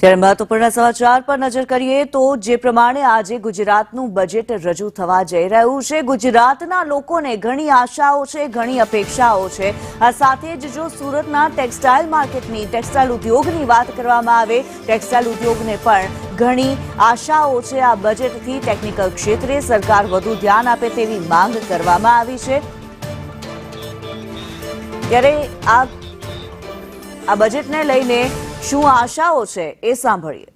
ત્યારે મહત્વપૂર્ણ સમાચાર પર નજર કરીએ તો જે પ્રમાણે આજે ગુજરાતનું બજેટ રજૂ થવા જઈ રહ્યું છે, ગુજરાતના લોકોને ઘણી આશાઓ છે, ઘણી અપેક્ષાઓ છે। આ સાથે જ જો સુરતના ટેક્સટાઇલ માર્કેટની, ટેક્સટાઇલ ઉદ્યોગની વાત કરવામાં આવે, ટેક્સટાઇલ ઉદ્યોગને પણ ઘણી આશાઓ છે। આ બજેટથી ટેકનિકલ ક્ષેત્રે સરકાર વધુ ધ્યાન આપે તેવી માંગ કરવામાં આવી છે। ત્યારે આ બજેટને લઈને શું આશાઓ છે એ સાંભળીએ।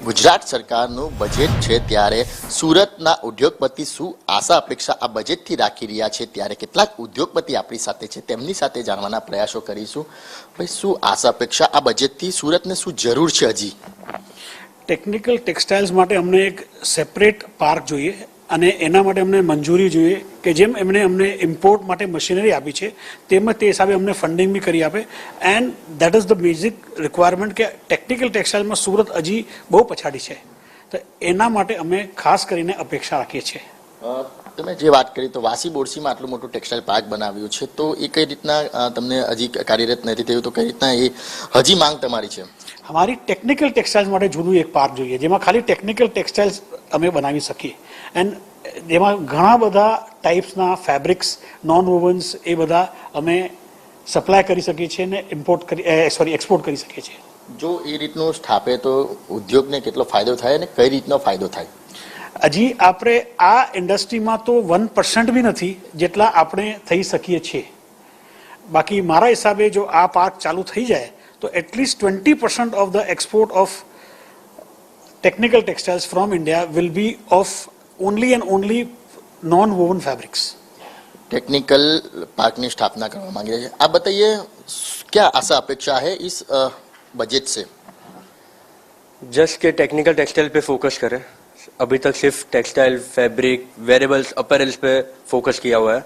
ગુજરાત સરકારનું બજેટ છે ત્યારે સુરતના ઉદ્યોગપતિ શું આશા અપેક્ષા આ બજેટથી રાખી રહ્યા છે ત્યારે કેટલાક ઉદ્યોગપતિ આપણી સાથે છે, તેમની સાથે જાણવાના પ્રયાસો કરીશું। ભાઈ, શું આશા અપેક્ષા આ બજેટથી, સુરતને શું જરૂર છે? હજી ટેકનિકલ ટેક્સટાઇલ્સ માટે અમને એક સેપરેટ પાર્ક જોઈએ અને એના માટે અમને મંજૂરી જોઈએ કે જેમ એમણે અમને ઇમ્પોર્ટ માટે મશીનરી આપી છે તેમ તે હિસાબે અમને ફંડિંગ બી કરી આપે। And that is the basic requirement કે ટેકનિકલ ટેક્સટાઇલમાં સુરત હજી બહુ પછાડી છે, તો એના માટે અમે ખાસ કરીને અપેક્ષા રાખીએ છીએ। તમે જે વાત કરી તો વાસી બોરસીમાં આટલું મોટું ટેક્સટાઇલ પાર્ક બનાવ્યું છે, તો એ કઈ રીતના તમને હજી કાર્યરત નથી થયું, તો કઈ રીતના એ હજી માંગ તમારી છે? અમારી ટેકનિકલ ટેક્સટાઇલ્સ માટે જૂનું એક પાર્ક જોઈએ જેમાં ખાલી ટેકનિકલ ટેક્સટાઇલ્સ અમે બનાવી શકીએ એન્ડ જેમાં ઘણા બધા ટાઈપ્સના ફેબ્રિક્સ, નોન વોવન્સ એ બધા અમે સપ્લાય કરી શકીએ છીએ અને એક્સપોર્ટ કરી શકીએ છીએ। જો એ રીતનું સ્થાપે તો ઉદ્યોગને કેટલો ફાયદો થાય અને કઈ રીતનો ફાયદો થાય? હજી આપણે આ ઇન્ડસ્ટ્રીમાં તો 1% બી નથી જેટલા આપણે થઈ શકીએ છીએ। બાકી મારા હિસાબે જો આ પાર્ક ચાલુ થઈ જાય તો at least 20% of the export of technical textiles from India will be of only and only non woven fabrics. Technical park की स्थापना करवा मांग रहे हैं, आप बताइए क्या आशा अपेक्षा है इस बजट से? जस्ट के टेक्निकल टेक्सटाइल पे फोकस करें। अभी तक सिर्फ टेक्सटाइल, फैब्रिक, वेरेबल्स, अपैरल्स पे फोकस किया हुआ है।